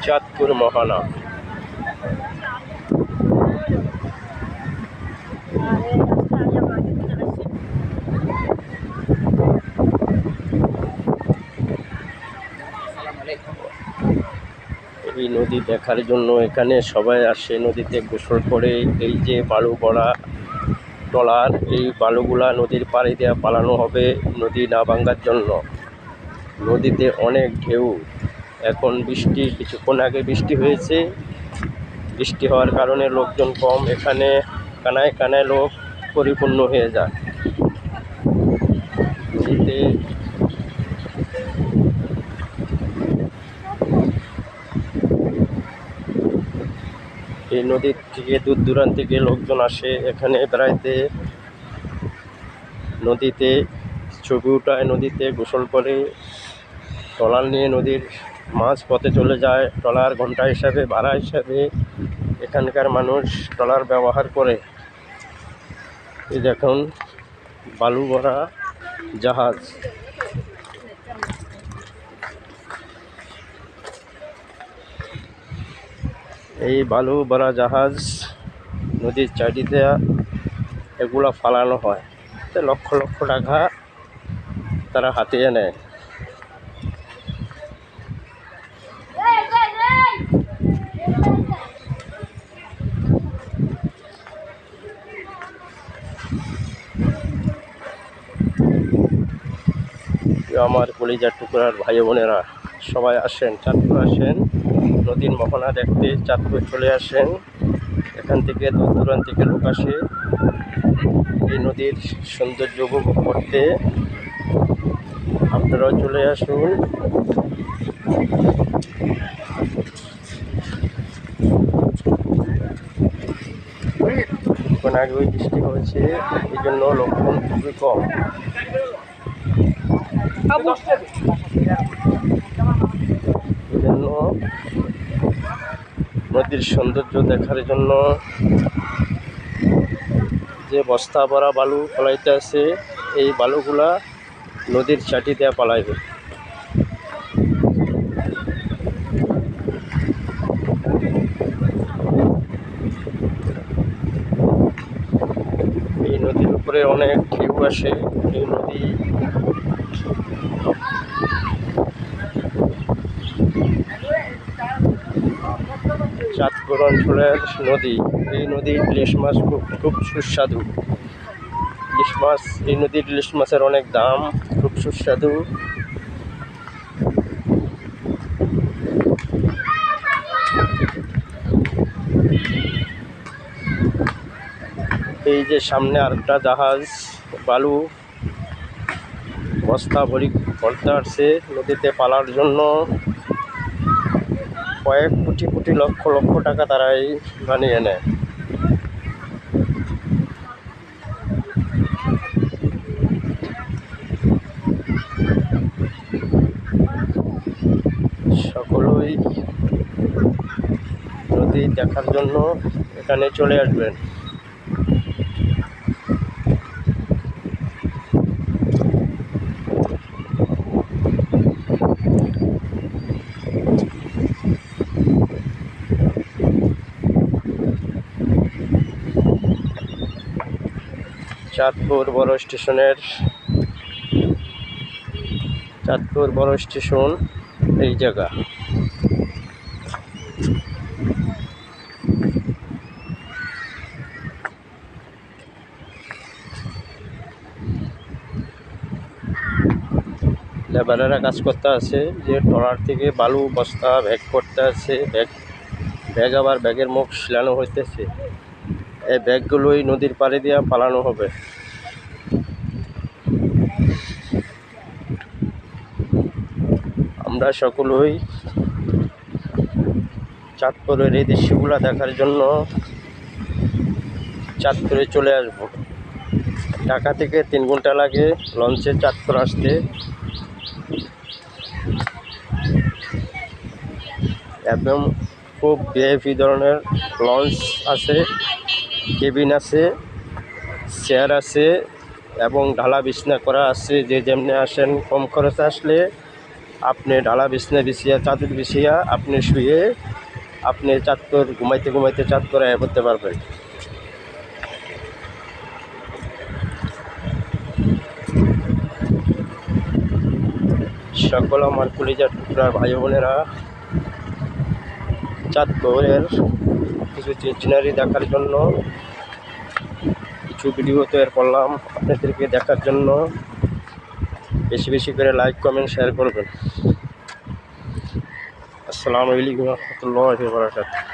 চাঁদপুর মোহনা। এই নদী দেখার জন্য এখানে সবাই আসে, নদীতে গোসল করে। এই যে বালু ভরা ট্রলার, এই বালুগুলা নদীর পাড়ে দিয়ে পালানো হবে নদী না ভাঙার জন্য। নদীতে অনেক ঢেউ। এখন বৃষ্টি, কিছুক্ষণ আগে বৃষ্টি হয়েছে। বৃষ্টি হওয়ার কারণে লোকজন কম, এখানে কানায় কানায় লোক পরিপূর্ণ হয়ে যায় নদীতে। এই নদীর থেকে দূর দূরান্ত থেকে লোকজন আসে এখানে বেড়াইতে, নদীতে ছবি উঠায়, নদীতে গোসল করে। ট্রলার নিয়ে নদীর মাঝ পথে চলে যায়। ট্রলার ঘন্টা হিসাবে, ভাড়া হিসাবে এখানকার মানুষ ট্রলার ব্যবহার করে। এই দেখুন বালু ভরা জাহাজ। এই বালু ভরা জাহাজ নদীর চারিদিকে এগুলা ফালানো হয়, লক্ষ লক্ষ টাকা তারা হাতিয়ে নেয়। আমার কলিজার টুকরার ভাই বোনেরা, সবাই আসেন, চাঁদপুর আসেন নদীর মোহনা দেখতে। চাঁদপুর চলে আসেন, এখান থেকে দূর দূরান্ত থেকে লোক আসে এই নদীর সৌন্দর্য উপভোগ করতে। আপনারাও চলে আসুন। কিছুক্ষণ আগে ওই বৃষ্টি হয়েছে, এই জন্য লোকজন খুবই কম। এই জন্য নদীর সৌন্দর্য দেখার জন্য যে বস্তা ভরা বালু ফলাইতে আছে, এই বালুগুলা নদীর চাটি দিয়ে পালাইবে। এই নদীর উপরে অনেক ঢেউ আসে। এই নদী চাঁদপুর অঞ্চলের নদী। এই নদীর ইলিশ মাছ খুব সুস্বাদু। ইলিশ মাছ, এই নদীর ইলিশ মাছের অনেক দাম, খুব সুস্বাদু। এই যে সামনে আরেকটা জাহাজ বালু বস্তা ভরি করতে আসছে নদীতে পালার জন্য। কয়েক কোটি কোটি লক্ষ লক্ষ টাকা তারাই বানিয়ে নেয়। সকলেই নদী দেখার জন্য এখানে চলে আসবেন। চাঁদপুর বড় স্টেশনের, চাঁদপুর বড় স্টেশন এই জায়গা। লেবারেরা কাজ করতে আছে, যে ট্রলার থেকে বালু বস্তা ব্যাগ করতে আছে। ব্যাগ আবার ব্যাগের মুখ শিলানো হইতেছে। এই ব্যাগগুলোই নদীর পাড়ে দিয়ে পালানো হবে। আমরা সকলেই চাঁদপুরের এই দৃশ্যগুলো দেখার জন্য চাঁদপুরে চলে আসব। ঢাকা থেকে 3 ঘন্টা লাগে লঞ্চে চাঁদপুর আসতে। একদম খুব ভিআইপি ধরনের লঞ্চ আছে, কেবিন আছে, চেয়ার আছে এবং ঢালা বিছনা করা আছে। যে যেমনি আসেন, কম খরচে আসলে আপনি ডালা বিছনা বিছিয়া চাদর বিছিয়া আপনি শুয়ে আপনি চাঁদপুর ঘুমাইতে ঘুমাইতে চাঁদপুর আয়া পড়তে পারবেন। সকল আমার কলিজার টুকরার ভাই বোনেরা, চাঁদপুরের কিছু সিনারি দেখার জন্য কিছু ভিডিও তৈরি করলাম আপনাদেরকে দেখার জন্য। বেশি বেশি করে লাইক কমেন্ট শেয়ার করবেন। আসসালামু আলাইকুম ওয়া রাহমাতুল্লাহি ওয়া বারাকাতুহু।